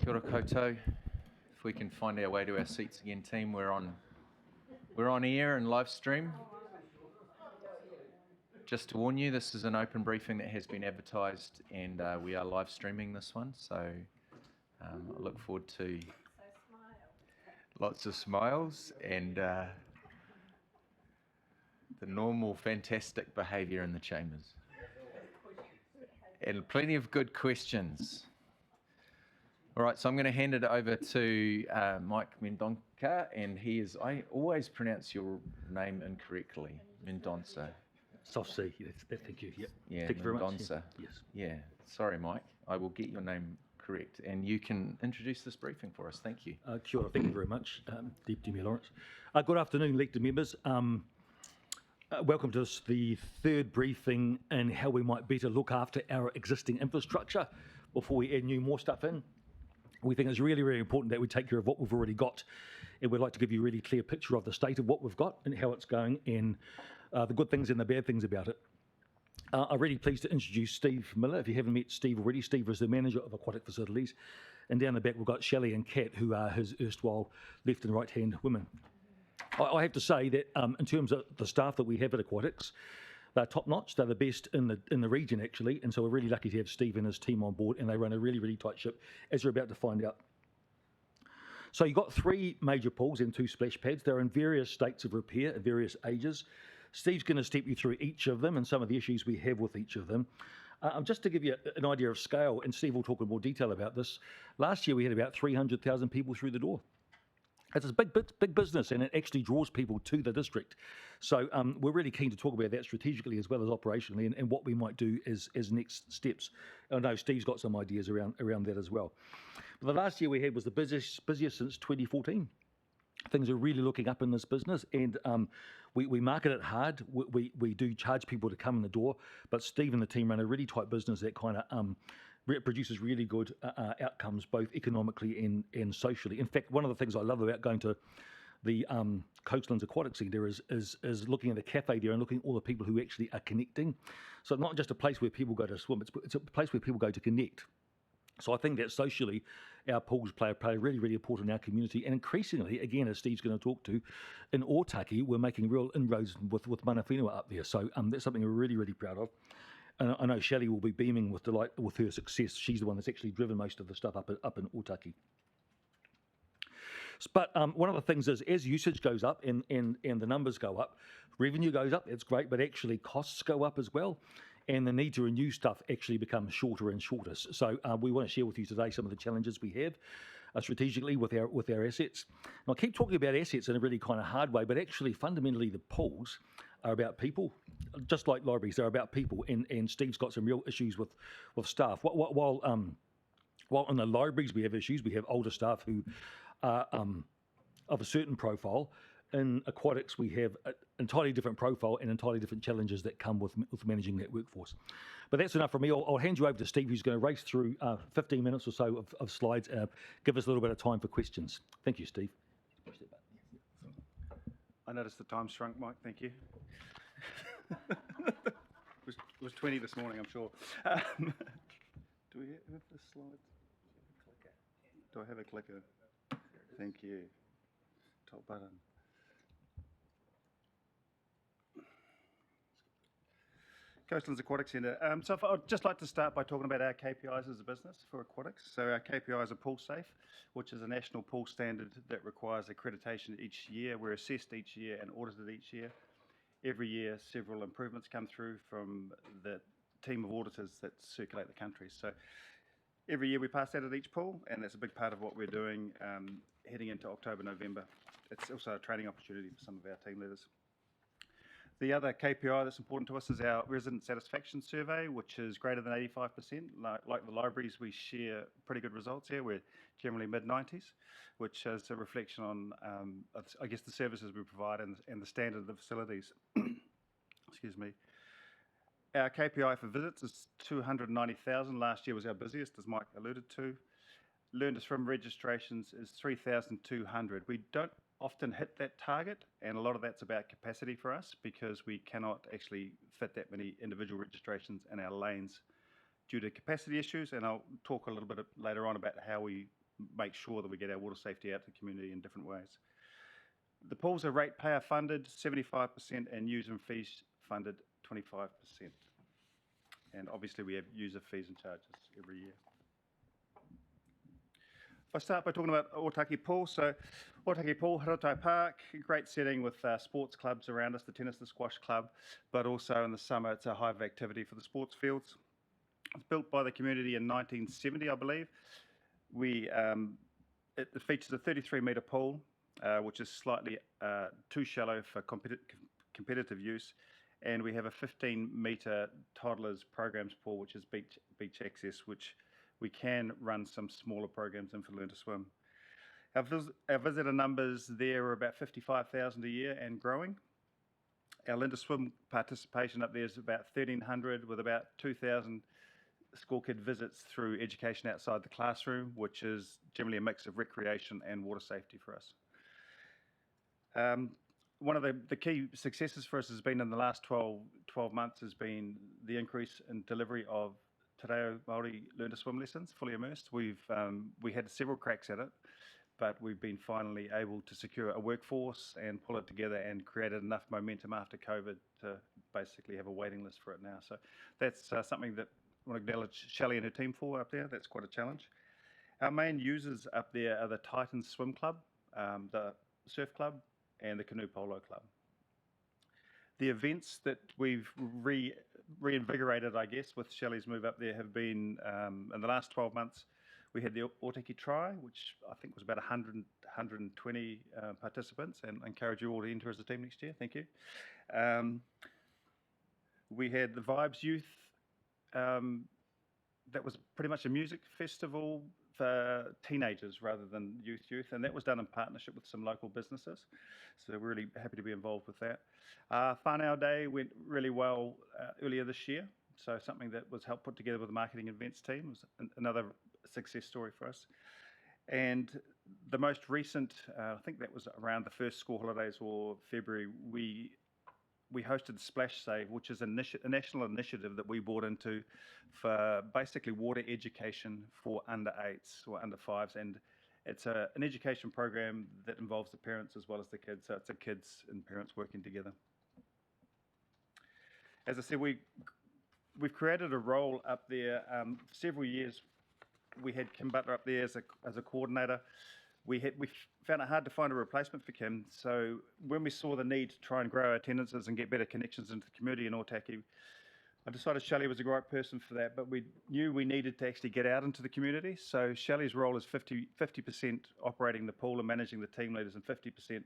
Kia ora koutou. If we can find our way to our seats again, team, we're on air and live stream. Just to warn you, this is an open briefing that has been advertised, and we are live streaming this one. So I look forward to lots of smiles and the normal fantastic behaviour in the chambers, and plenty of good questions. All right, so I'm going to hand it over to Mike Mendonca, and I always pronounce your name incorrectly, Mendonca. Soft C, thank you. Yeah, Thank you very much. Mendonca. Yes. Yeah, sorry, Mike. I will get your name correct, and you can introduce this briefing for us. Thank you. Kia ora, thank you very much, Deputy Mayor Lawrence. Good afternoon, elected members. Welcome to the third briefing in how we might better look after our existing infrastructure before we add more stuff in. We think it's really, really important that we take care of what we've already got, and we'd like to give you a really clear picture of the state of what we've got and how it's going, and the good things and the bad things about it. I'm really pleased to introduce Steve Miller. If you haven't met Steve already, Steve is the manager of Aquatic Facilities, and down the back we've got Shelley and Kat, who are his erstwhile left and right hand women. I have to say that in terms of the staff that we have at Aquatics, they're top notch. They're the best in the region, actually, and so we're really lucky to have Steve and his team on board, and they run a really, really tight ship, as you're about to find out. So you've got 3 major pools and 2 splash pads. They're in various states of repair at various ages. Steve's going to step you through each of them and some of the issues we have with each of them. Just to give you an idea of scale, and Steve will talk in more detail about this, last year we had about 300,000 people through the door. It's a big business, and it actually draws people to the district. So we're really keen to talk about that strategically as well as operationally, and what we might do as next steps. I know Steve's got some ideas around that as well. But the last year we had was the busiest since 2014. Things are really looking up in this business, and we market it hard. We do charge people to come in the door, but Steve and the team run a really tight business that kind of produces really good outcomes, both economically and socially. In fact, one of the things I love about going to the Coastlands Aquatic Centre is looking at the cafe there and looking at all the people who actually are connecting. So it's not just a place where people go to swim, it's a place where people go to connect. So I think that socially, our pools play really, really important in our community. And increasingly, again, as Steve's going to talk to, in Otaki, we're making real inroads with mana whenua up there. So that's something we're really, really proud of. And I know Shelley will be beaming with delight with her success. She's the one that's actually driven most of the stuff up in Otaki. But one of the things is, as usage goes up and the numbers go up, revenue goes up, it's great, but actually costs go up as well. And the need to renew stuff actually becomes shorter and shorter. So we want to share with you today some of the challenges we have strategically with our assets. And I keep talking about assets in a really kind of hard way, but actually fundamentally the pools are about people, just like libraries, they're about people. And Steve's got some real issues with staff. While in the libraries we have issues, we have older staff who are of a certain profile. In Aquatics, we have an entirely different profile and entirely different challenges that come with managing that workforce. But that's enough from me. I'll hand you over to Steve, who's going to race through 15 minutes or so of slides, give us a little bit of time for questions. Thank you, Steve. I noticed the time shrunk, Mike. Thank you. it was 20 this morning, I'm sure. Do we have the slides? Do I have a clicker? Thank you. Top button. Coastlands Aquatic Centre. So I'd just like to start by talking about our KPIs as a business for aquatics. So our KPIs are Pool Safe, which is a national pool standard that requires accreditation each year. We're assessed each year and audited each year. Every year, several improvements come through from the team of auditors that circulate the country. So every year we pass that at each pool, and that's a big part of what we're doing heading into October, November. It's also a training opportunity for some of our team leaders. The other KPI that's important to us is our resident satisfaction survey, which is greater than 85%. Like the libraries, we share pretty good results here. We're generally mid-90s, which is a reflection on, I guess, the services we provide and the standard of the facilities. Excuse me. Our KPI for visits is 290,000. Last year was our busiest, as Mike alluded to. Learned to swim registrations is 3,200. We don't often hit that target, and a lot of that's about capacity for us because we cannot actually fit that many individual registrations in our lanes due to capacity issues, and I'll talk a little bit later on about how we make sure that we get our water safety out to the community in different ways. The pools are ratepayer funded 75% and user fees funded 25%. And obviously we have user fees and charges every year. If I start by talking about Otaki Pool, so Otaki Pool, Harotai Park, great setting with sports clubs around us, the tennis and squash club, but also in the summer it's a hive of activity for the sports fields. It's built by the community in 1970, I believe. It features a 33-metre pool, which is slightly too shallow for competitive use, and we have a 15-metre toddlers programs pool, which is beach access, which we can run some smaller programs in for Learn to Swim. Our visitor numbers there are about 55,000 a year and growing. Our Learn to Swim participation up there is about 1,300, with about 2,000 school kid visits through education outside the classroom, which is generally a mix of recreation and water safety for us. One of the key successes for us has been in the last 12 months has been the increase in delivery of Te Reo Māori Learn to Swim lessons, fully immersed. We had several cracks at it, but we've been finally able to secure a workforce and pull it together and created enough momentum after COVID to basically have a waiting list for it now. So that's something that I want to acknowledge Shelley and her team for up there. That's quite a challenge. Our main users up there are the Titans Swim Club, the Surf Club, and the Canoe Polo Club. The events that we've reinvigorated, I guess, with Shelley's move up there have been, in the last 12 months, we had the Otaki Try, which I think was about 120 participants, and I encourage you all to enter as a team next year. Thank you. We had the Vibes Youth. That was pretty much a music festival for teenagers rather than youth, and that was done in partnership with some local businesses. So we're really happy to be involved with that. Whānau Day went really well earlier this year, so something that was helped put together with the marketing events team. It was another success story for us. And the most recent, I think that was around the first school holidays or February, we hosted Splash Save, which is a national initiative that we bought into for basically water education for under 8s or under 5s, and it's an education program that involves the parents as well as the kids, so it's the kids and parents working together. As I said, we've created a role up there. Several years we had Kim Butler up there as a coordinator. We found it hard to find a replacement for Kim, so when we saw the need to try and grow our attendances and get better connections into the community in Otaki, I decided Shelley was the right person for that, but we knew we needed to actually get out into the community, so Shelley's role is 50% operating the pool and managing the team leaders, and 50%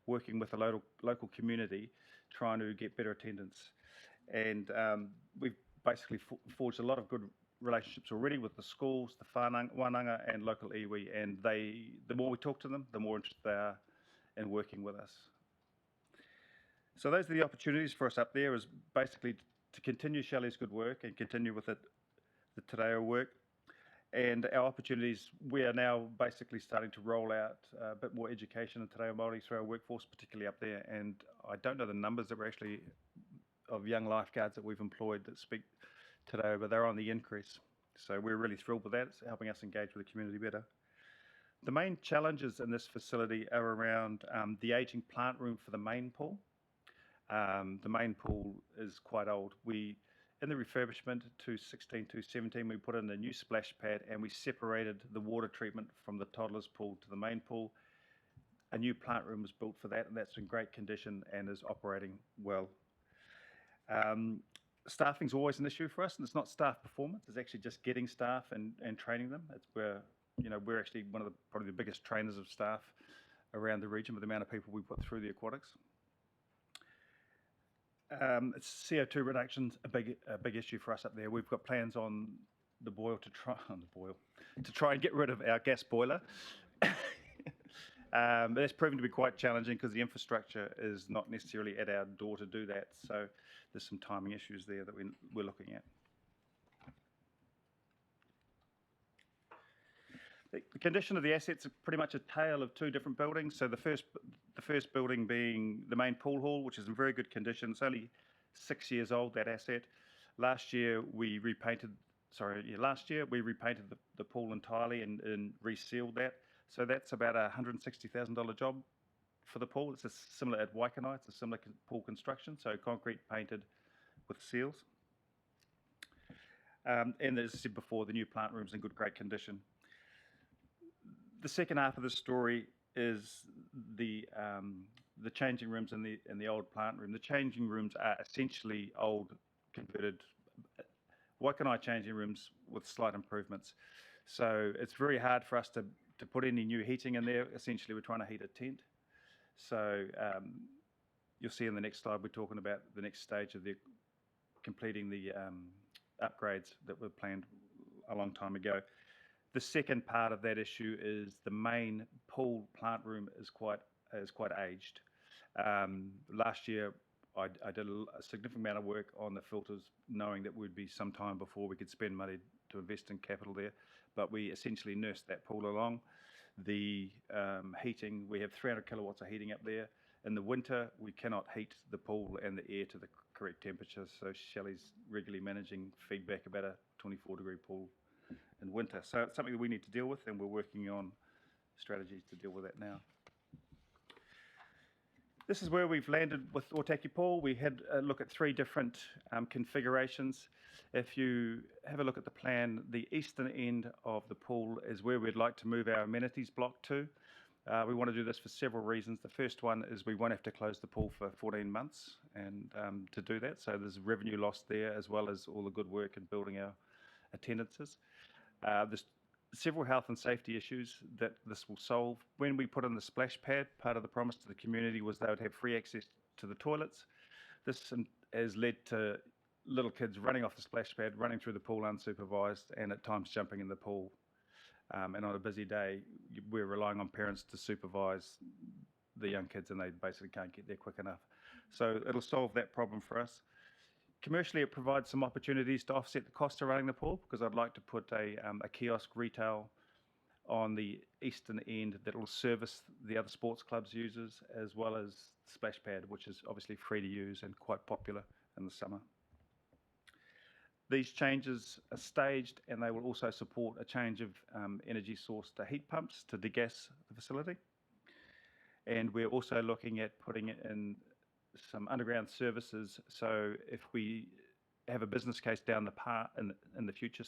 working with the local community, trying to get better attendance. And we've basically forged a lot of good relationships already with the schools, the wānanga and local iwi, and the more we talk to them, the more interested they are in working with us. So those are the opportunities for us up there, is basically to continue Shelley's good work and continue with the Te Reo work. And our opportunities, we are now basically starting to roll out a bit more education in Te Reo Māori through our workforce, particularly up there. And I don't know the numbers that we're actually of young lifeguards that we've employed that speak Te Reo, but they're on the increase. So we're really thrilled with that. It's helping us engage with the community better. The main challenges in this facility are around the aging plant room for the main pool. The main pool is quite old. In the refurbishment to 16 to 17, we put in a new splash pad and we separated the water treatment from the toddlers pool to the main pool. A new plant room was built for that, and that's in great condition and is operating well. Staffing's always an issue for us, and it's not staff performance, it's actually just getting staff and training them. It's where, we're actually probably the biggest trainers of staff around the region with the amount of people we put through the aquatics. It's CO2 reduction's a big issue for us up there. We've got plans on the boil to try and get rid of our gas boiler. But that's proven to be quite challenging because the infrastructure is not necessarily at our door to do that. So there's some timing issues there that we're looking at. The condition of the assets are pretty much a tale of two different buildings. So the first building being the main pool hall, which is in very good condition. It's only 6 years old, that asset. Last year we repainted last year we repainted the pool entirely and resealed that. So that's about a $160,000 job for the pool. It's similar at Waikanae. It's a similar pool construction, so concrete painted with seals. And as I said before, the new plant room's in great condition. The second half of the story is the changing rooms in the old plant room. The changing rooms are essentially old converted Waikanae changing rooms with slight improvements. So it's very hard for us to put any new heating in there. Essentially, we're trying to heat a tent. So you'll see in the next slide, we're talking about the next stage of completing the upgrades that were planned a long time ago. The second part of that issue is the main pool plant room is quite aged. Last year, I did a significant amount of work on the filters, knowing that it would be some time before we could spend money to invest in capital there. But we essentially nursed that pool along. The heating, we have 300 kilowatts of heating up there. In the winter, we cannot heat the pool and the air to the correct temperature. So Shelley's regularly managing feedback about a 24-degree pool in winter. So it's something that we need to deal with, and we're working on strategies to deal with that now. This is where we've landed with Otaki Pool. We had a look at 3 different configurations. If you have a look at the plan, the eastern end of the pool is where we'd like to move our amenities block to. We want to do this for several reasons. The first one is we won't have to close the pool for 14 months and to do that. So there's revenue loss there, as well as all the good work in building our attendances. There's several health and safety issues that this will solve. When we put in the splash pad, part of the promise to the community was they would have free access to the toilets. This has led to little kids running off the splash pad, running through the pool unsupervised, and at times jumping in the pool. And on a busy day, we're relying on parents to supervise the young kids, and they basically can't get there quick enough. So it'll solve that problem for us. Commercially, it provides some opportunities to offset the cost of running the pool, because I'd like to put a kiosk retail on the eastern end that will service the other sports clubs users, as well as the splash pad, which is obviously free to use and quite popular in the summer. These changes are staged, and they will also support a change of energy source to heat pumps to degas the facility. And we're also looking at putting in some underground services. So if we have a business case down the path in the future,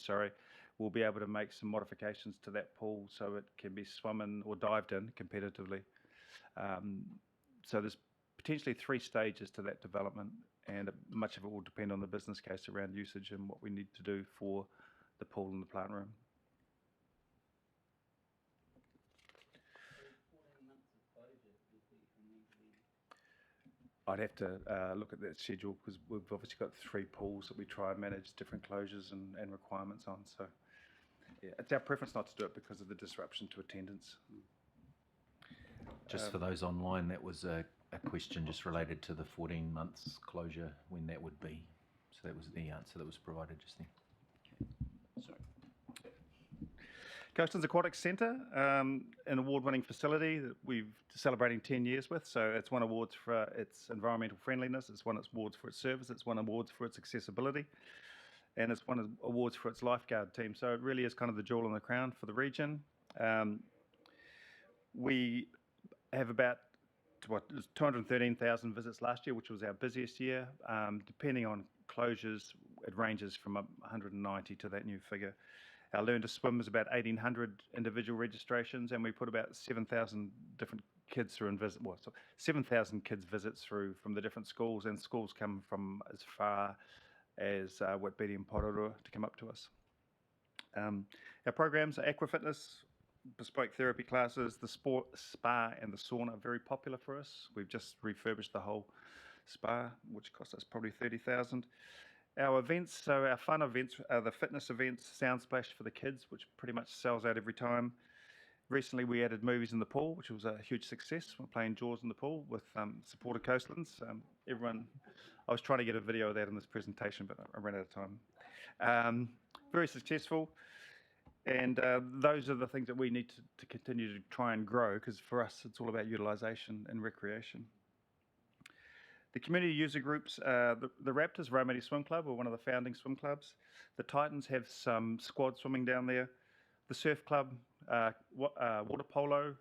we'll be able to make some modifications to that pool so it can be swum in or dived in competitively. So there's potentially 3 stages to that development, and much of it will depend on the business case around usage and what we need to do for the pool and the plant room. I'd have to look at that schedule, because we've obviously got 3 pools that we try and manage different closures and requirements on. So yeah, it's our preference not to do it because of the disruption to attendance. Just for those online, that was a question just related to the 14 months closure, when that would be. So that was the answer that was provided just then. Okay. Sorry. Coastlands Aquatics Centre, an award-winning facility that we've celebrating 10 years with. So it's won awards for its environmental friendliness, it's won awards for its service, it's won awards for its accessibility, and it's won awards for its lifeguard team. So it really is kind of the jewel in the crown for the region. We have about 213,000 visits last year, which was our busiest year. Depending on closures, it ranges from 190 to that new figure. Our Learn to Swim is about 1,800 individual registrations, and we put about 7,000 different kids through 7,000 kids visits through from the different schools, and schools come from as far as Whitbeatty and Pororoa to come up to us. Our programs are aquafitness, bespoke therapy classes, the sport spa and the sauna are very popular for us. We've just refurbished the whole spa, which cost us probably $30,000. Our events, so our fun events are the fitness events, Sound Splash for the kids, which pretty much sells out every time. Recently, we added movies in the pool, which was a huge success. We're playing Jaws in the pool with support of Coastlands. I was trying to get a video of that in this presentation, but I ran out of time. Very successful. And those are the things that we need to continue to try and grow, because for us, it's all about utilisation and recreation. The community user groups, the Raptors, Raumati Swim Club, are one of the founding swim clubs. The Titans have some squad swimming down there. The Surf Club, water polo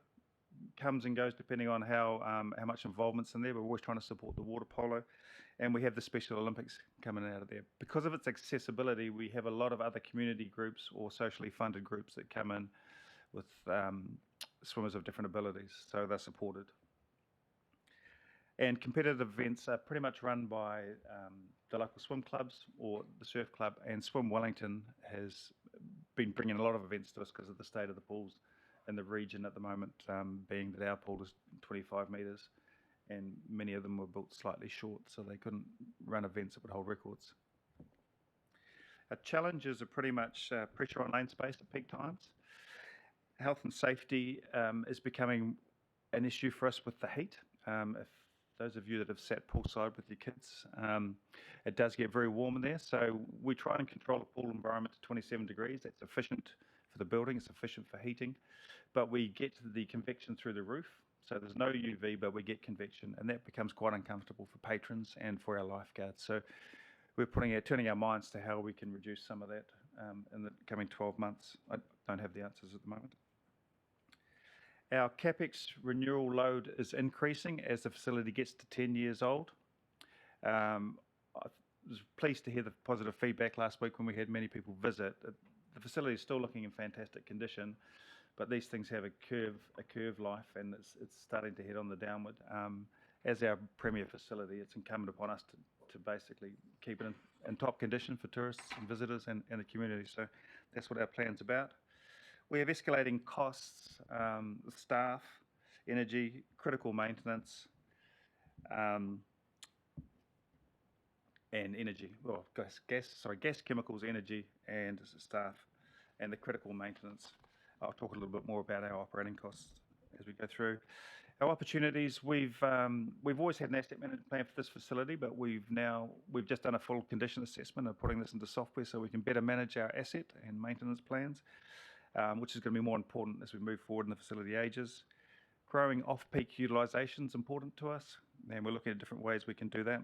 comes and goes depending on how much involvement's in there. We're always trying to support the water polo. And we have the Special Olympics coming out of there. Because of its accessibility, we have a lot of other community groups or socially funded groups that come in with swimmers of different abilities, so they're supported. And competitive events are pretty much run by the local swim clubs or the surf club, and Swim Wellington has been bringing a lot of events to us because of the state of the pools in the region at the moment, being that our pool is 25 metres and many of them were built slightly short, so they couldn't run events that would hold records. Our challenges are pretty much pressure on lane space at peak times. Health and safety is becoming an issue for us with the heat. If those of you that have sat poolside with your kids, it does get very warm in there, so we try and control the pool environment to 27 degrees. That's efficient for the building, it's efficient for heating, but we get the convection through the roof, so there's no UV, but we get convection, and that becomes quite uncomfortable for patrons and for our lifeguards. So we're turning our minds to how we can reduce some of that in the coming 12 months. I don't have the answers at the moment. Our CapEx renewal load is increasing as the facility gets to 10 years old. I was pleased to hear the positive feedback last week when we had many people visit. The facility is still looking in fantastic condition, but these things have a curve life, and it's starting to head on the downward. As our premier facility, it's incumbent upon us to basically keep it in top condition for tourists and visitors and the community. So that's what our plan's about. We have escalating costs, staff, energy, critical maintenance, and energy. Well, gas, chemicals, energy, and staff, and the critical maintenance. I'll talk a little bit more about our operating costs as we go through. Our opportunities, we've always had an asset management plan for this facility, but we've just done a full condition assessment and putting this into software so we can better manage our asset and maintenance plans, which is going to be more important as we move forward and the facility ages. Growing off-peak utilisation is important to us, and we're looking at different ways we can do that.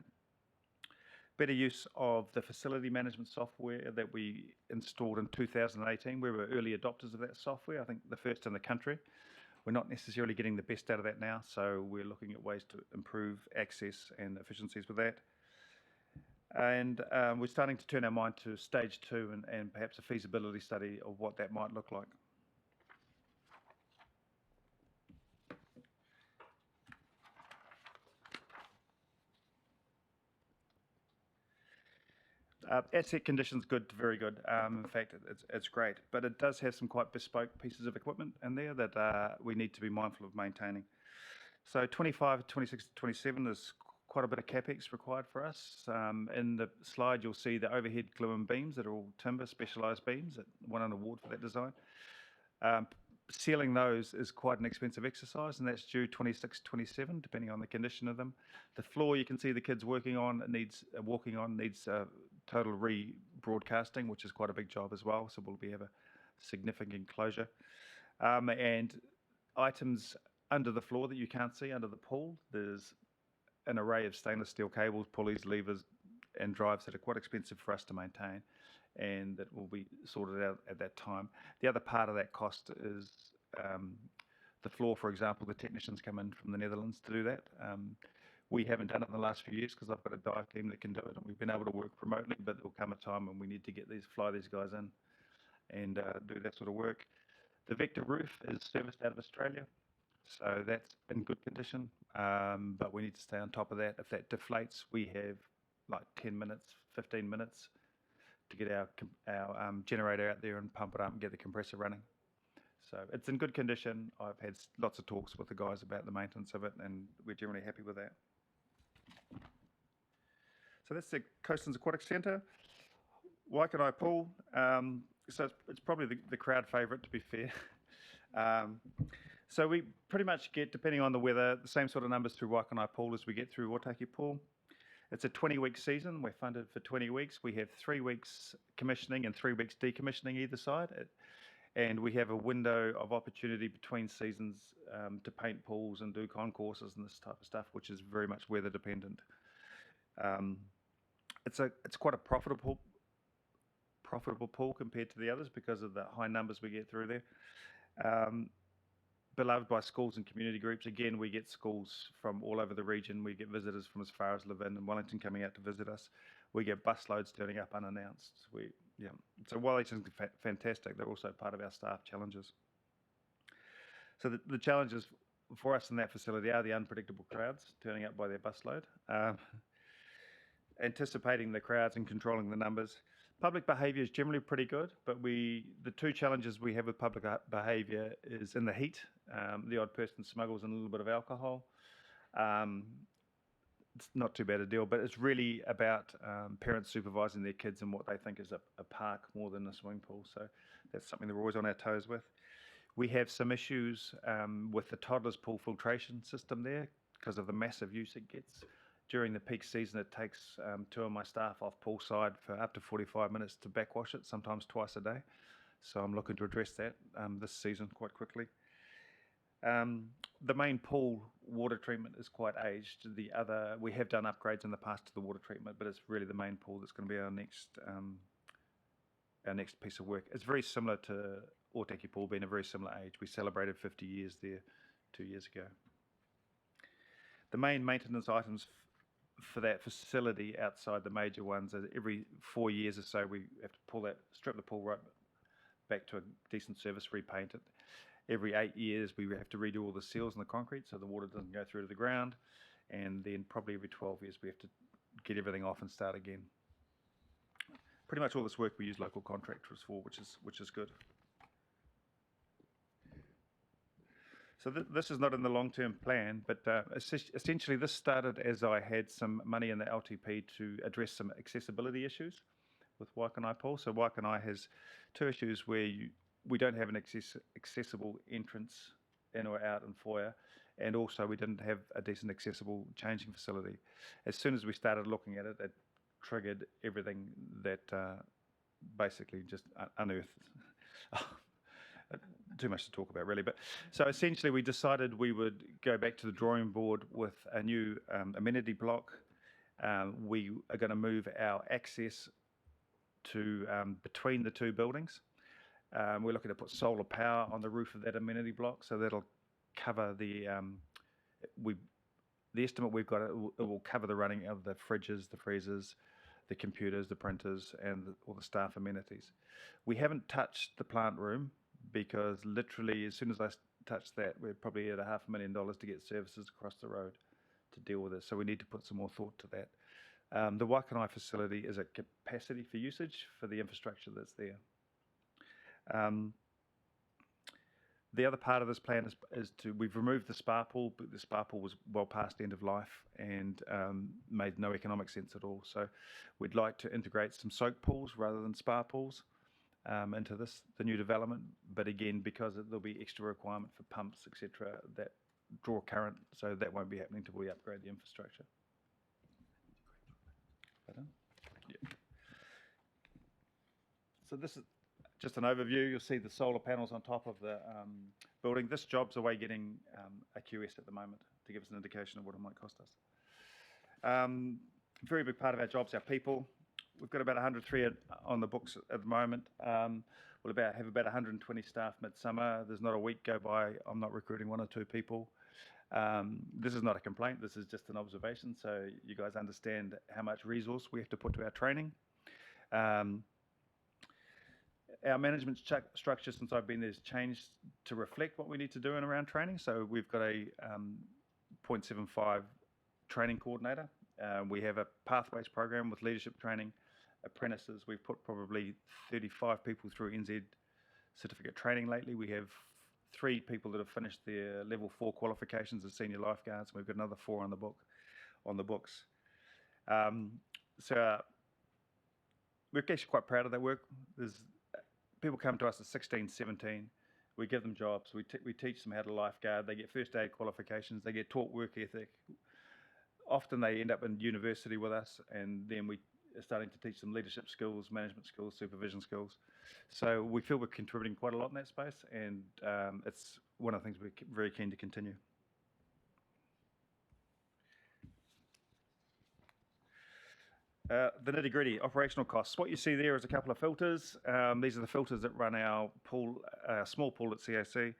Better use of the facility management software that we installed in 2018. We were early adopters of that software, I think the first in the country. We're not necessarily getting the best out of that now, so we're looking at ways to improve access and efficiencies with that. And we're starting to turn our mind to stage 2 and perhaps a feasibility study of what that might look like. Asset condition's good to very good. In fact, it's great, but it does have some quite bespoke pieces of equipment in there that we need to be mindful of maintaining. So 25, 26, 27 is quite a bit of CapEx required for us. In the slide, you'll see the overhead glue-in beams that are all timber specialised beams that won an award for that design. Sealing those is quite an expensive exercise, and that's due 26, 27, depending on the condition of them. The floor you can see the kids walking on needs total rebroadcasting, which is quite a big job as well, so we'll have a significant closure. And items under the floor that you can't see under the pool, there's an array of stainless steel cables, pulleys, levers, and drives that are quite expensive for us to maintain, and that will be sorted out at that time. The other part of that cost is the floor, for example. The technicians come in from the Netherlands to do that. We haven't done it in the last few years because I've got a dive team that can do it, and we've been able to work remotely, but there will come a time when we need to fly these guys in and do that sort of work. The Vector roof is serviced out of Australia, so that's in good condition, but we need to stay on top of that. If that deflates, we have like 10 minutes, 15 minutes to get our generator out there and pump it up and get the compressor running. So it's in good condition. I've had lots of talks with the guys about the maintenance of it, and we're generally happy with that. So that's the Coastlands Aquatics Centre. Waikanae Pool. So it's probably the crowd favourite, to be fair. So we pretty much get, depending on the weather, the same sort of numbers through Waikanae Pool as we get through Otaki Pool. It's a 20-week season. We're funded for 20 weeks. We have 3 weeks commissioning and 3 weeks decommissioning either side. And we have a window of opportunity between seasons to paint pools and do concourses and this type of stuff, which is very much weather dependent. It's quite a profitable pool compared to the others because of the high numbers we get through there. Beloved by schools and community groups. Again, we get schools from all over the region. We get visitors from as far as Levin and Wellington coming out to visit us. We get busloads turning up unannounced. So while it's fantastic, they're also part of our staff challenges. So the challenges for us in that facility are the unpredictable crowds turning up by their busload, anticipating the crowds and controlling the numbers. Public behaviour is generally pretty good, but the two challenges we have with public behaviour is in the heat. The odd person smuggles in a little bit of alcohol. It's not too bad a deal, but it's really about parents supervising their kids in what they think is a park more than a swimming pool. So that's something that we're always on our toes with. We have some issues with the toddlers pool filtration system there because of the massive use it gets. During the peak season, it takes two of my staff off poolside for up to 45 minutes to backwash it, sometimes twice a day. So I'm looking to address that this season quite quickly. The main pool water treatment is quite aged. We have done upgrades in the past to the water treatment, but it's really the main pool that's going to be our next piece of work. It's very similar to Otaki Pool, being a very similar age. We celebrated 50 years there 2 years ago. The main maintenance items for that facility outside the major ones is every 4 years or so we have to strip the pool right back to a decent service, repaint it. Every 8 years we have to redo all the seals in the concrete so the water doesn't go through to the ground, and then probably every 12 years we have to get everything off and start again. Pretty much all this work we use local contractors for, which is good. So this is not in the long-term plan, but essentially this started as I had some money in the LTP to address some accessibility issues with Waikanae Pool. So Waikanae has two issues where we don't have an accessible entrance in or out and foyer, and also we didn't have a decent accessible changing facility. As soon as we started looking at it, it triggered everything that basically just unearthed. Too much to talk about really, but so essentially we decided we would go back to the drawing board with a new amenity block. We are going to move our access to between the two buildings. We're looking to put solar power on the roof of that amenity block, so that'll cover the estimate we've got. It will cover the running of the fridges, the freezers, the computers, the printers, and all the staff amenities. We haven't touched the plant room, because literally as soon as I touch that, we're probably at $500,000 to get services across the road to deal with it. So we need to put some more thought to that. The Waikanae facility is at capacity for usage for the infrastructure that's there. The other part of this plan we've removed the spa pool, but the spa pool was well past end of life and made no economic sense at all. So we'd like to integrate some soak pools rather than spa pools into the new development, but again, because there'll be extra requirement for pumps, etc., that draw current, so that won't be happening until we upgrade the infrastructure. Yeah. So this is just an overview. You'll see the solar panels on top of the building. This job's away getting a QS at the moment to give us an indication of what it might cost us. Very big part of our job's our people. We've got about 103 on the books at the moment. We'll have about 120 staff midsummer. There's not a week go by I'm not recruiting 1 or 2 people. This is not a complaint. This is just an observation, so you guys understand how much resource we have to put to our training. Our management structure since I've been there has changed to reflect what we need to do in around training. So we've got a 0.75 training coordinator. We have a pathways program with leadership training, apprentices. We've put probably 35 people through NZ certificate training lately. We have 3 people that have finished their level 4 qualifications as senior lifeguards. We've got another 4 on the books. So we're actually quite proud of that work. People come to us at 16, 17. We give them jobs. We teach them how to lifeguard. They get first aid qualifications. They get taught work ethic. Often they end up in university with us, and then we are starting to teach them leadership skills, management skills, supervision skills. So we feel we're contributing quite a lot in that space, and it's one of the things we're very keen to continue. The nitty-gritty, operational costs. What you see there is a couple of filters. These are the filters that run our pool, small pool at CAC.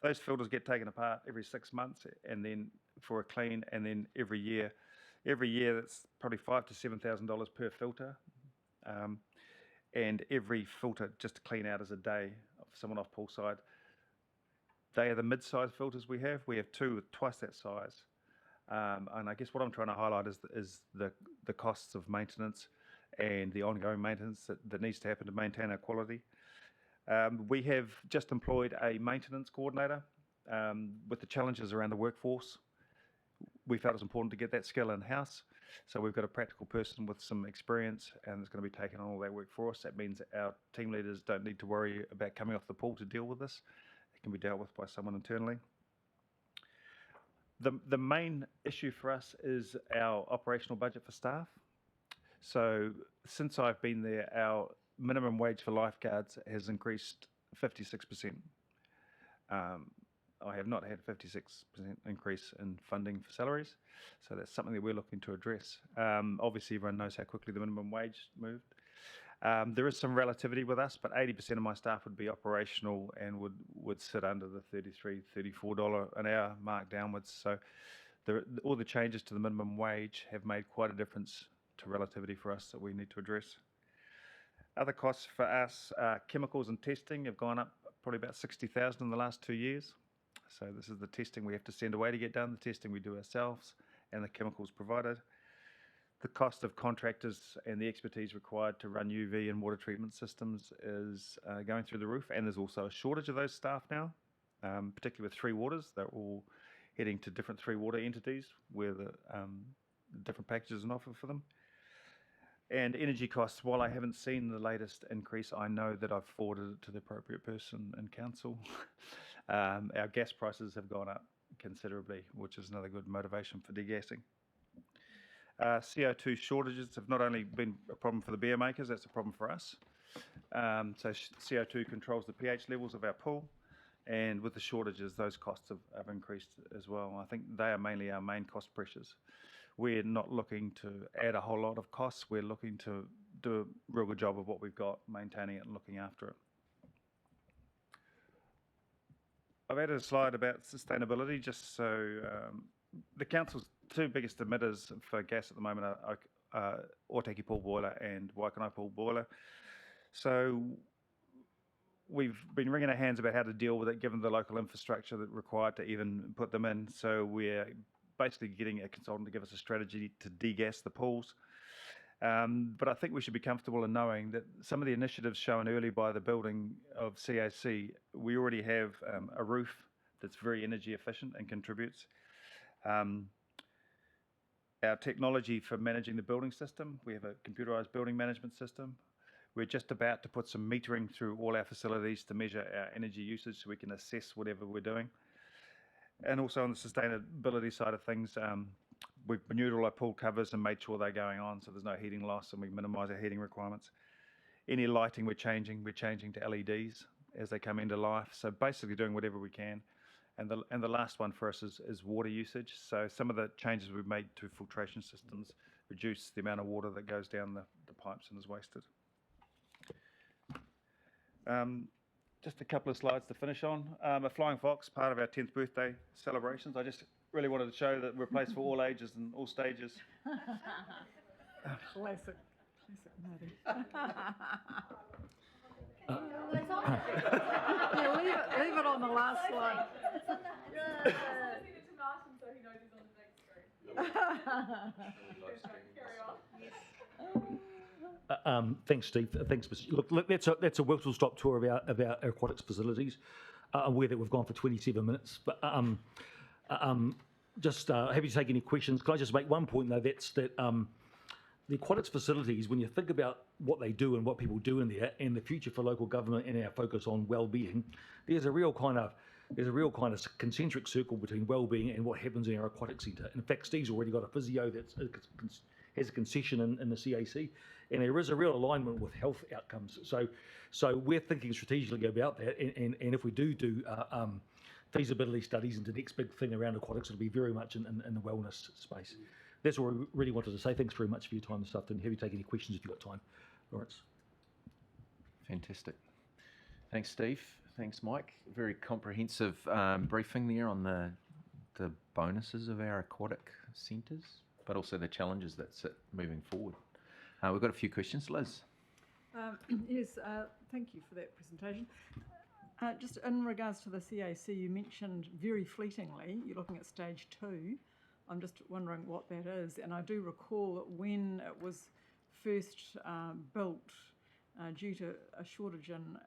Those filters get taken apart every 6 months, and then for a clean, and then every year. Every year, that's probably $5,000 to $7,000 per filter. And every filter just to clean out is a day for someone off poolside. They are the mid-size filters we have. We have two with twice that size. And I guess what I'm trying to highlight is the costs of maintenance and the ongoing maintenance that needs to happen to maintain our quality. We have just employed a maintenance coordinator. With the challenges around the workforce, we felt it was important to get that skill in-house. So we've got a practical person with some experience, and it's going to be taking on all that work for us. That means that our team leaders don't need to worry about coming off the pool to deal with this. It can be dealt with by someone internally. The main issue for us is our operational budget for staff. So since I've been there, our minimum wage for lifeguards has increased 56%. I have not had a 56% increase in funding for salaries, so that's something that we're looking to address. Obviously, everyone knows how quickly the minimum wage moved. There is some relativity with us, but 80% of my staff would be operational and would sit under the $33, $34 an hour mark downwards. So all the changes to the minimum wage have made quite a difference to relativity for us that we need to address. Other costs for us, chemicals and testing have gone up probably about $60,000 in the last 2 years. So this is the testing we have to send away to get done, the testing we do ourselves, and the chemicals provided. The cost of contractors and the expertise required to run UV and water treatment systems is going through the roof, and there's also a shortage of those staff now, particularly with Three Waters. They're all heading to different Three Water entities where the different packages on offer for them. And energy costs, while I haven't seen the latest increase, I know that I've forwarded it to the appropriate person in council. Our gas prices have gone up considerably, which is another good motivation for degassing. CO2 shortages have not only been a problem for the beer makers, that's a problem for us. So CO2 controls the pH levels of our pool, and with the shortages, those costs have increased as well. I think they are mainly our main cost pressures. We're not looking to add a whole lot of costs. We're looking to do a real good job of what we've got, maintaining it and looking after it. I've added a slide about sustainability just so the council's two biggest emitters for gas at the moment are Otaki Pool Boiler and Waikanae Pool Boiler. So we've been wringing our hands about how to deal with it given the local infrastructure that's required to even put them in. So we're basically getting a consultant to give us a strategy to degas the pools. But I think we should be comfortable in knowing that some of the initiatives shown early by the building of CAC, we already have a roof that's very energy efficient and contributes. Our technology for managing the building system, we have a computerized building management system. We're just about to put some metering through all our facilities to measure our energy usage so we can assess whatever we're doing. And also on the sustainability side of things, we've renewed all our pool covers and made sure they're going on so there's no heating loss, and we minimise our heating requirements. Any lighting we're changing to LEDs as they come into life. So basically doing whatever we can. And the last one for us is water usage. So some of the changes we've made to filtration systems reduce the amount of water that goes down the pipes and is wasted. Just a couple of slides to finish on. A flying fox, part of our 10th birthday celebrations. I just really wanted to show that we're a place for all ages and all stages. Classic Matty. Yeah, leave it on the last slide. Thanks, Steve. Thanks, Mr. Look, that's a whistle-stop tour of our aquatics facilities. I'm aware that we've gone for 27 minutes, but just happy to take any questions. Can I just make one point though? That's that the aquatics facilities, when you think about what they do and what people do in there, and the future for local government and our focus on well-being, there's a real kind of concentric circle between well-being and what happens in our aquatic centre. In fact, Steve's already got a physio that has a concession in the CAC, and there is a real alignment with health outcomes. So we're thinking strategically about that, and if we do feasibility studies into the next big thing around aquatics, it'll be very much in the wellness space. that's all I really wanted to say. Thanks very much for your time this afternoon. Have you taken any questions if you've got time, Lawrence? Fantastic. Thanks, Steve. Thanks, Mike. Very comprehensive briefing there on the bonuses of our aquatic centres, but also the challenges that sit moving forward. We've got a few questions. Liz? Yes, thank you for that presentation. Just in regards to the CAC, you mentioned very fleetingly you're looking at stage 2. I'm just wondering what that is. And I do recall that when it was first built, due to a shortage in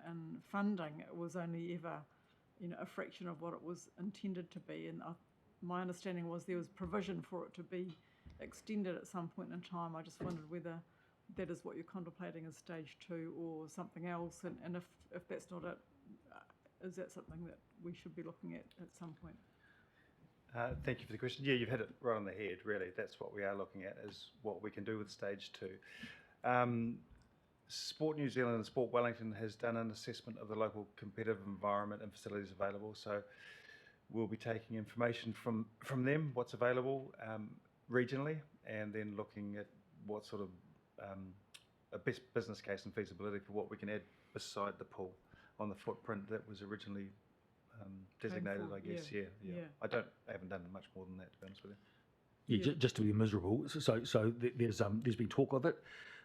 funding, it was only ever, a fraction of what it was intended to be. And my understanding was there was provision for it to be extended at some point in time. I just wondered whether that is what you're contemplating as stage 2 or something else. And if that's not it, is that something that we should be looking at some point? Thank you for the question. Yeah, you've hit it right on the head, really. That's what we are looking at, is what we can do with stage 2. Sport New Zealand and Sport Wellington has done an assessment of the local competitive environment and facilities available. So we'll be taking information from them, what's available regionally, and then looking at what sort of a best business case and feasibility for what we can add beside the pool on the footprint that was originally designated, I guess. Yeah. I haven't done much more than that, to be honest with you. Yeah, just to be miserable. So there's been talk of it.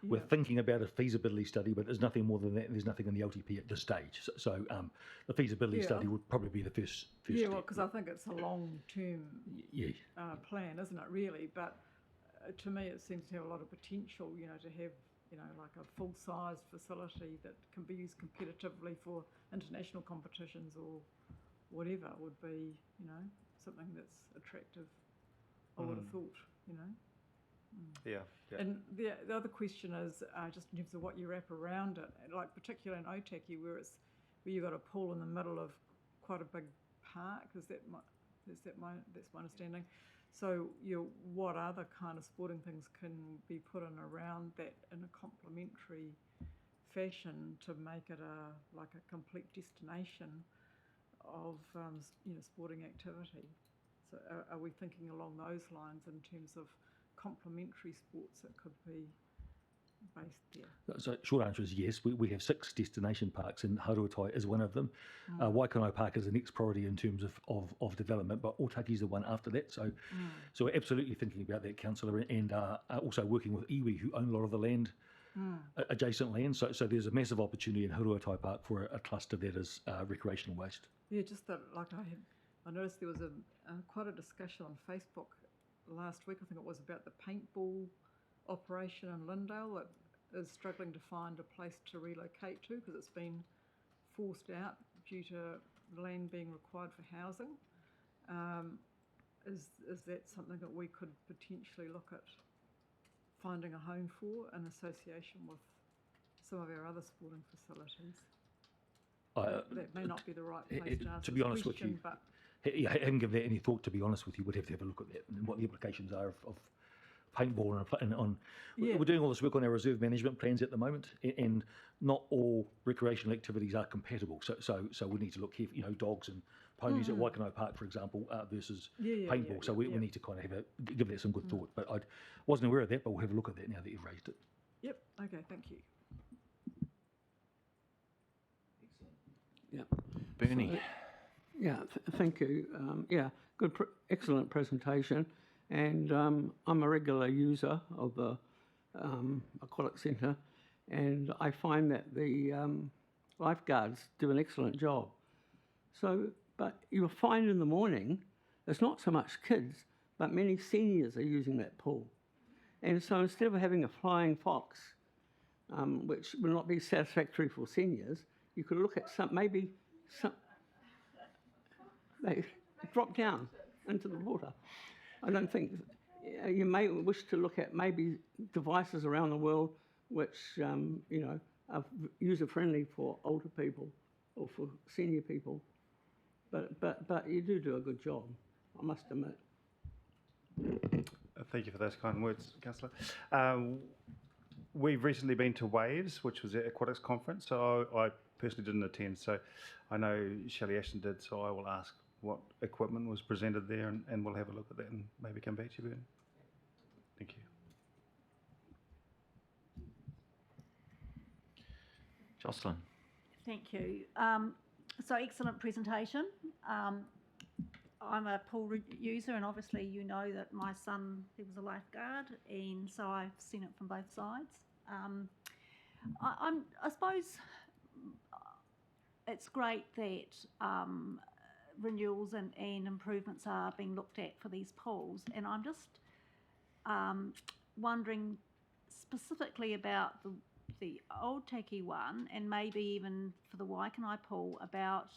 We're thinking about a feasibility study, but there's nothing more than that. There's nothing in the LTP at this stage. So the feasibility study would probably be the first Yeah, step. well, because I think it's a long-term plan, isn't it, really? But to me, it seems to have a lot of potential, to have, like a full-sized facility that can be used competitively for international competitions or whatever would be, something that's attractive, I would have thought, Yeah. And the other question is just in terms of what you wrap around it, like particularly in Otaki, where you've got a pool in the middle of quite a big park. That's my understanding. So, what other kind of sporting things can be put in around that in a complementary fashion to make it like a complete destination of sporting activity? So, are we thinking along those lines in terms of complementary sports that could be based there? So short answer is yes. We have 6 destination parks, and Haruatai is one of them. Waikano Park is the next priority in terms of development, but Otaki is the one after that. So we're absolutely thinking about that, councillor, and also working with iwi, who own a lot of the land, adjacent land. So there's a massive opportunity in Haruatai Park for a cluster that is recreational waste. Yeah, just that, like I noticed there was quite a discussion on Facebook last week, I think it was, about the paintball operation in Lindale that is struggling to find a place to relocate to because it's been forced out due to land being required for housing. Is that something that we could potentially look at finding a home for in association with some of our other sporting facilities? That may not be the right place to ask to be honest with question, you, but I haven't given that any thought, to be honest with you. We'd have to have a look at that and what the implications are of paintball and on. We're doing all this work on our reserve management plans at the moment, and not all recreational activities are compatible. So we need to look here, dogs and ponies at Waikano Park, for example, versus paintball. So we need to kind of give that some good thought. But I wasn't aware of that, but we'll have a look at that now that you've raised it. Yep. Okay. Thank you. Yeah. Bernie. Thank you. Good, excellent presentation. And I'm a regular user of the Aquatics Centre, and I find that the lifeguards do an excellent job. So, but you'll find in the morning, it's not so much kids, but many seniors are using that pool. And so instead of having a flying fox, which will not be satisfactory for seniors, you could look at maybe they drop down into the water. I don't think you may wish to look at maybe devices around the world which are user-friendly for older people or for senior people. But you do a good job, I must admit. Thank you for those kind words, Councillor. We've recently been to Waves, which was at Aquatics Conference, so I personally didn't attend. So I know Shelley Ashton did, so I will ask what equipment was presented there, and we'll have a look at that and maybe come back to you, Bern. Thank you. Jocelyn. Thank you. So excellent presentation. I'm a pool user, and obviously you know that my son, he was a lifeguard, and so I've seen it from both sides. I suppose it's great that renewals and improvements are being looked at for these pools, and I'm just wondering specifically about the Old Taki one, and maybe even for the Waikanai pool, about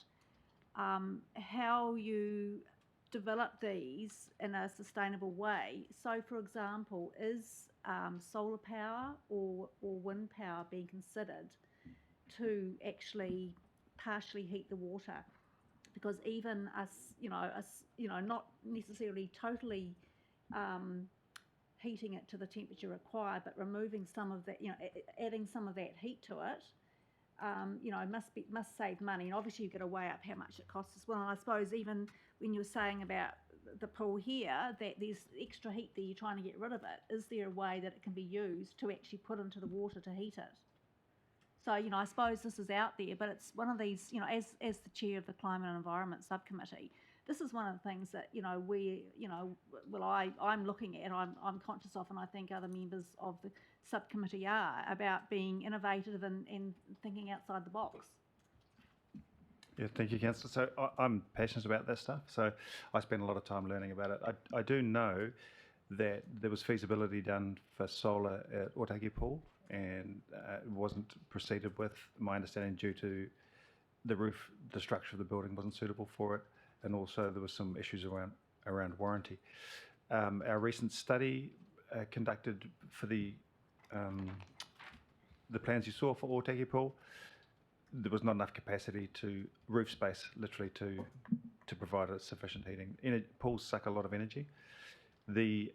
how you develop these in a sustainable way. So, for example, is solar power or wind power being considered to actually partially heat the water? Because even us, not necessarily totally heating it to the temperature required, but removing some of that, adding some of that heat to it, must save money. And obviously you've got to weigh up how much it costs as well. And I suppose even when you're saying about the pool here, that there's extra heat there, you're trying to get rid of it. Is there a way that it can be used to actually put into the water to heat it? So, I suppose this is out there, but it's one of these, as the chair of the Climate and Environment Subcommittee, this is one of the things that, I'm looking at, I'm conscious of, and I think other members of the subcommittee are, about being innovative and thinking outside the box. Yeah, thank you, Councillor. So I'm passionate about that stuff, so I spend a lot of time learning about it. I do know that there was feasibility done for solar at Otaki Pool, and it wasn't proceeded with, my understanding, due to the roof, the structure of the building wasn't suitable for it, and also there were some issues around warranty. Our recent study conducted for the plans you saw for Otaki Pool, there was not enough capacity to roof space, literally, to provide a sufficient heating. Pools suck a lot of energy. The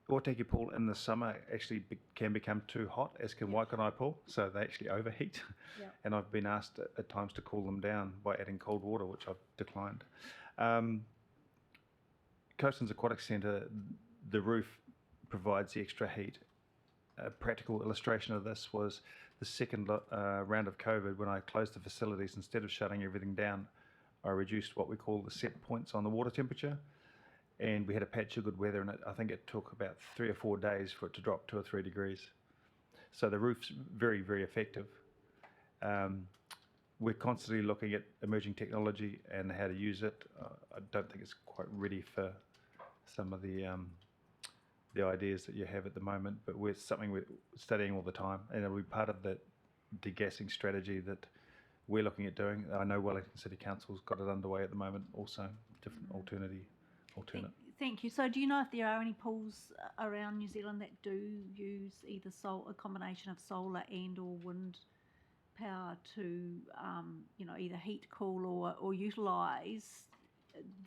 Otaki Pool in the summer actually can become too hot, as can Waikanai Pool, so they actually overheat. Yep. And I've been asked at times to cool them down by adding cold water, which I've declined. Coastlands Aquatics Centre, the roof provides the extra heat. A practical illustration of this was the second round of COVID, when I closed the facilities. Instead of shutting everything down, I reduced what we call the set points on the water temperature, and we had a patch of good weather, and I think it took about 3 or 4 days for it to drop 2 or 3 degrees. So the roof's very, very effective. We're constantly looking at emerging technology and how to use it. I don't think it's quite ready for some of the ideas that you have at the moment, but we're studying all the time, and it'll be part of the degassing strategy that we're looking at doing. I know Wellington City Council's got it underway at the moment, also different alternate. Thank you. So do you know if there are any pools around New Zealand that do use either a combination of solar and or wind power to either heat, cool, or utilise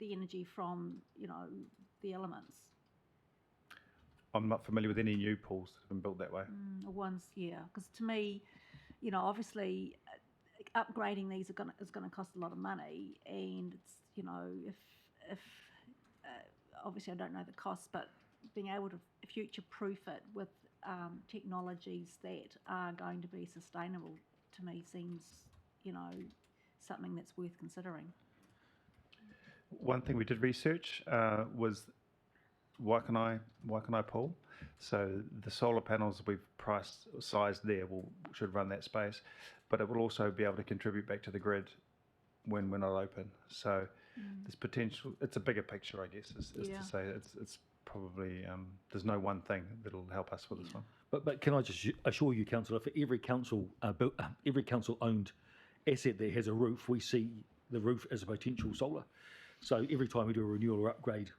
the energy from the elements? I'm not familiar with any new pools that have been built that way. Because to me, obviously upgrading these is going to cost a lot of money, and it's if obviously I don't know the cost, but being able to future-proof it with technologies that are going to be sustainable, to me seems something that's worth considering. One thing we did research was Waikanai Pool. So the solar panels we've sized there should run that space, but it will also be able to contribute back to the grid when we're not open. So there's potential. It's a bigger picture, I guess, is to say. It's probably there's no one thing that'll help us with this one. But can I just assure you, Councillor, for every council-owned asset that has a roof, we see the roof as a potential solar. So every time we do a renewal or upgrade,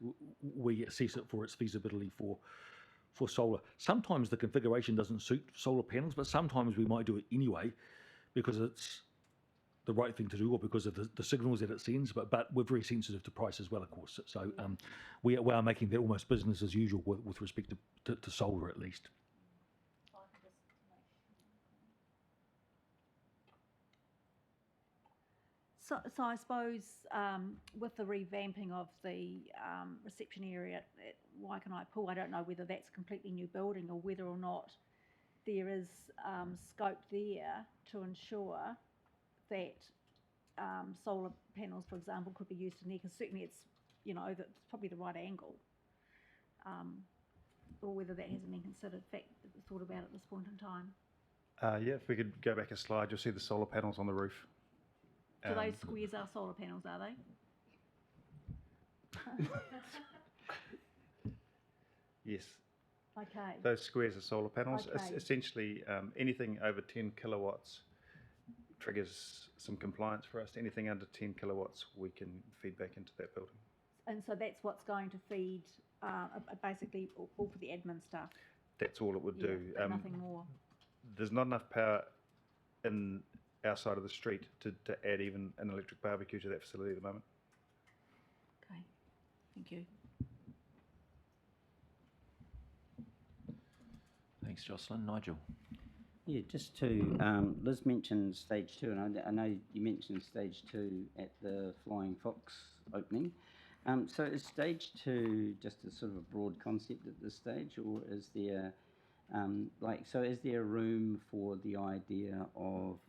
we assess it for its feasibility for solar. Sometimes the configuration doesn't suit solar panels, but sometimes we might do it anyway because it's the right thing to do, or because of the signals that it sends. But we're very sensitive to price as well, of course. So we are making that almost business as usual with respect to solar, at least. So I suppose with the revamping of the reception area at Waikanai Pool, I don't know whether that's a completely new building or whether or not there is scope there to ensure that solar panels, for example, could be used in there, because certainly it's, that's probably the right angle. Or whether that hasn't been considered, thought about at this point in time. Yeah, if we could go back a slide, you'll see the solar panels on the roof. So those squares are solar panels, are they? Yes, Okay. those squares are solar panels. Okay. Essentially, anything over 10 kilowatts triggers some compliance for us. Anything under 10 kilowatts, we can feed back into that building. And so that's what's going to feed basically all for the admin stuff. That's all it would Yeah, do. but nothing more. There's not enough power in our side of the street to add even an electric barbecue to that facility at the moment. Okay. Thank you. Thanks, Jocelyn. Nigel. Yeah, just to, Liz mentioned stage 2, and I know you mentioned stage 2 at the Flying Fox opening. So is stage 2 just a sort of a broad concept at this stage, or is there, is there room for the idea of,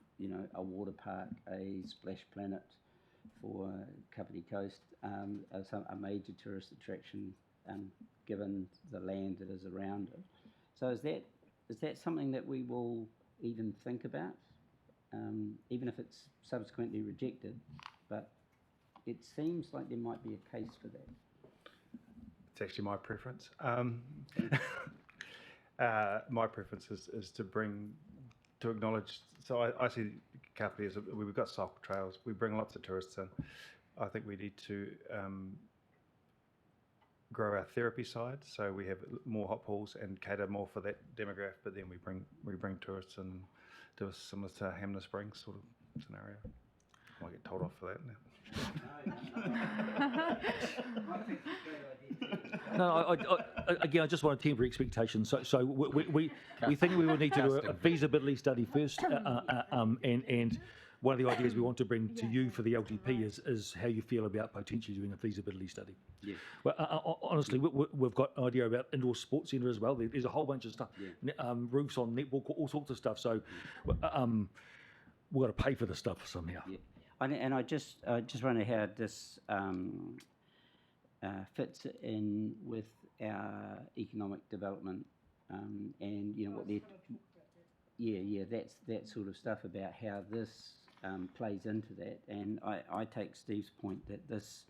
a water park, a splash planet for Kapiti Coast, a major tourist attraction, given the land that is around it? So is that something that we will even think about, even if it's subsequently rejected? But it seems like there might be a case for that. It's actually my preference. My preference is to acknowledge. So I see Kapiti as we've got cycle trails. We bring lots of tourists in. I think we need to grow our therapy side, so we have more hot pools and cater more for that demographic. But then we bring tourists and do a similar to Hamner Springs sort of scenario. I might get told off for that now. No, again, I just want to temper expectations. So we think we will need to do a feasibility study first, and one of the ideas we want to bring to you for the LTP is how you feel about potentially doing a feasibility study. Yeah. Well, honestly, we've got an idea about indoor sports centre as well. There's a whole bunch of stuff, roofs on netball, all sorts of stuff. So we've got to pay for the stuff somehow. Yeah. And I just wonder how this fits in with our economic development, and what they're. Yeah, that's that sort of stuff about how this plays into that. And I take Steve's point that this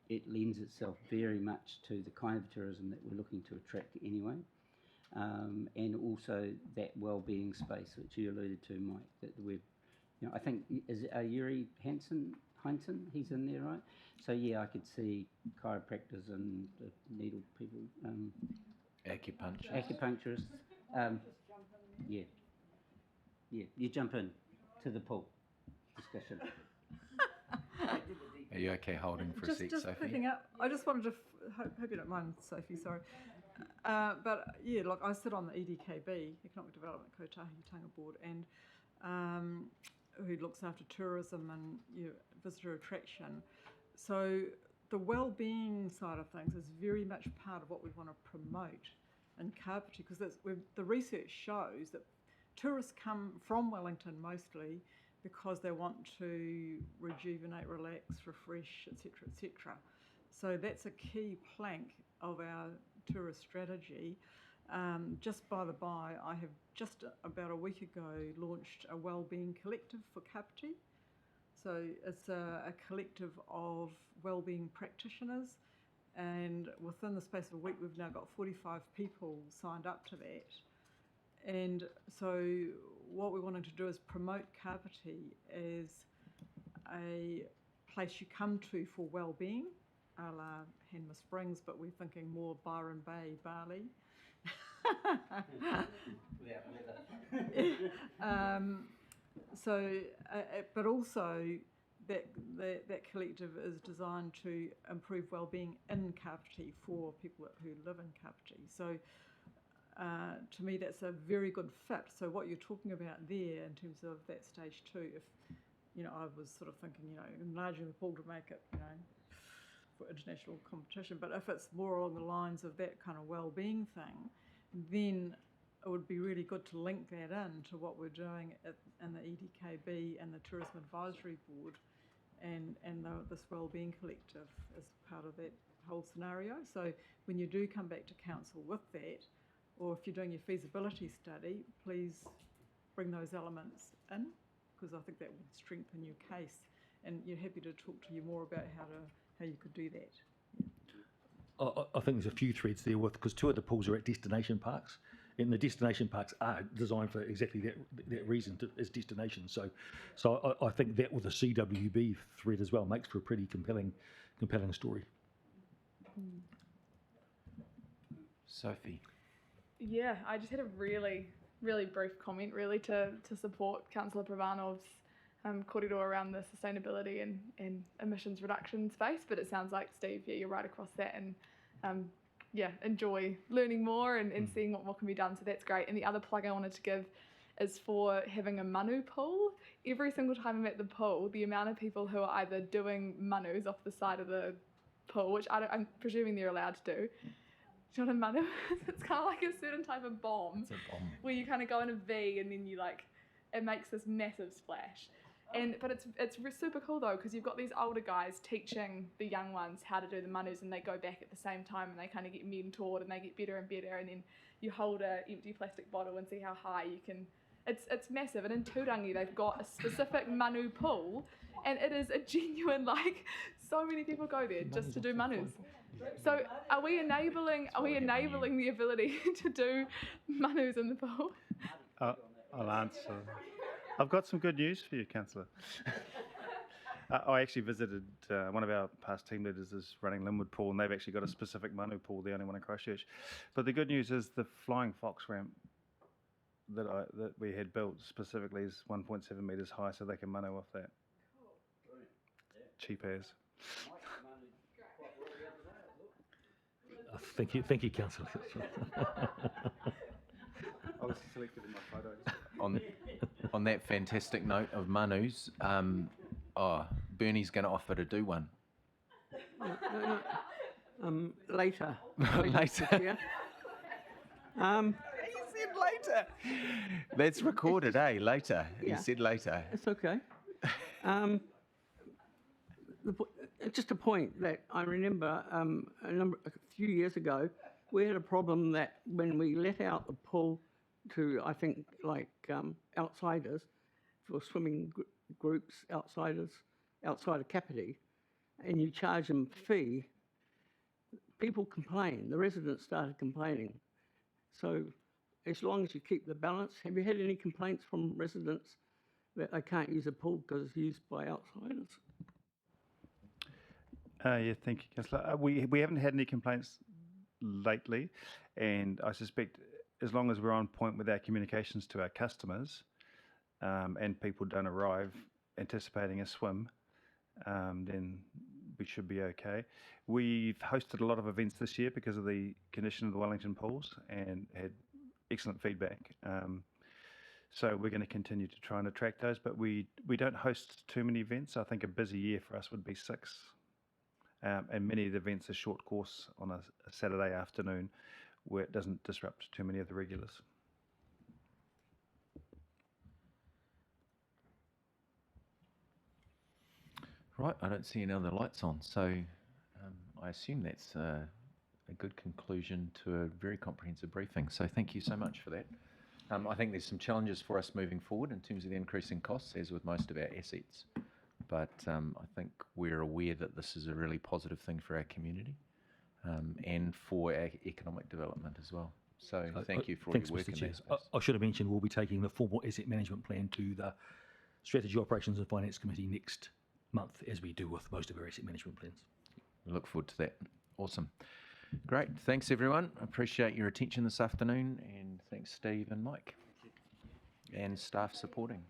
it lends itself very much to the kind of tourism that we're looking to attract anyway, and also that well-being space which you alluded to, Mike. That we've, I think is Yuri Heinzen, he's in there, right? So yeah, I could see chiropractors and the needle people, acupuncturists. Yeah, you jump in to the pool discussion. Are you okay holding for a sec, just Sophie? picking up, I just wanted to, hope you don't mind, Sophie, sorry. But yeah, look, I sit on the EDKB, Economic Development Kotahi Tanga Board, and who looks after tourism and visitor attraction. So the well-being side of things is very much part of what we want to promote in Kapiti, because the research shows that tourists come from Wellington mostly because they want to rejuvenate, relax, refresh, etc., etc. So that's a key plank of our tourist strategy. Just by the by, I have just about a week ago launched a wellbeing collective for Kapiti. So it's a collective of wellbeing practitioners, and within the space of a week we've now got 45 people signed up to that. And so what we're wanting to do is promote Kapiti as a place you come to for wellbeing, a la Hanmer Springs, but we're thinking more Byron Bay, Bali. But also that collective is designed to improve wellbeing in Kapiti for people who live in Kapiti. So to me, that's a very good fit. So what you're talking about there in terms of that stage 2, if I was sort of thinking, enlarging the pool to make it, for international competition. But if it's more along the lines of that kind of well-being thing, then it would be really good to link that in to what we're doing in the EDKB and the Tourism Advisory Board and this Wellbeing Collective as part of that whole scenario. So when you do come back to council with that, or if you're doing your feasibility study, please bring those elements in, because I think that would strengthen your case. And you're happy to talk to you more about how you could do that. I think there's a few threads there because 2 of the pools are at destination parks, and the destination parks are designed for exactly that reason as destinations. So I think that with the CWB thread as well makes for a pretty compelling story. Sophie. Yeah, I just had a really brief comment really to support Councillor Pravanov's kōrero around the sustainability and emissions reduction space, but it sounds like, Steve, you're right across that, and enjoy learning more and seeing what can be done, so that's great. And the other plug I wanted to give is for having a manu pool. Every single time I'm at the pool, the amount of people who are either doing manus off the side of the pool, which I'm presuming they're allowed to do. Do you know what a manu is? It's kind of like a certain type of bomb. It's a bomb. Where you kind of go in a V and then it makes this massive splash. But it's super cool though, because you've got these older guys teaching the young ones how to do the manus, and they go back at the same time and they kind of get mentored and they get better and better, and then you hold an empty plastic bottle and see how high you can. It's massive. And in Tūrangi they've got a specific manu pool, and it is a genuine, so many people go there just to do manus. So are we enabling the ability to do manus in the pool? I'll answer. I've got some good news for you, Councillor. I actually visited, one of our past team leaders is running Linwood Pool, and they've actually got a specific manu pool, the only one in Christchurch. But the good news is the Flying Fox ramp that we had built specifically is 1.7 metres high, so they can manu off that. Cheap as. Thank you, Councillor. I was selected in my photos. On that fantastic note of manus, Bernie's going to offer to do one. No. Later. Later. Yeah. He said later. That's recorded, eh? Later. Yeah. He said later. It's okay. Just a point that I remember a few years ago, we had a problem that when we let out the pool to, I think, outsiders, for swimming groups, outside of Kapiti, and you charge them a fee, people complain. The residents started complaining. So as long as you keep the balance, have you had any complaints from residents that they can't use a pool because it's used by outsiders? Yeah, thank you, Councillor. We haven't had any complaints lately, and I suspect as long as we're on point with our communications to our customers, and people don't arrive anticipating a swim, then we should be okay. We've hosted a lot of events this year because of the condition of the Wellington pools and had excellent feedback. So we're going to continue to try and attract those, but we don't host too many events. I think a busy year for us would be 6. And many of the events are short course on a Saturday afternoon where it doesn't disrupt too many of the regulars. Right, I don't see any other lights on, so I assume that's a good conclusion to a very comprehensive briefing. So thank you so much for that. I think there's some challenges for us moving forward in terms of the increasing costs, as with most of our assets. But I think we're aware that this is a really positive thing for our community and for our economic development as well. So thank you for all your work in that space. I should have mentioned we'll be taking the formal asset management plan to the Strategy, Operations and Finance Committee next month, as we do with most of our asset management plans. We look forward to that. Awesome. Great. Thanks, everyone. I appreciate your attention this afternoon, and thanks, Steve and Mike, and staff supporting.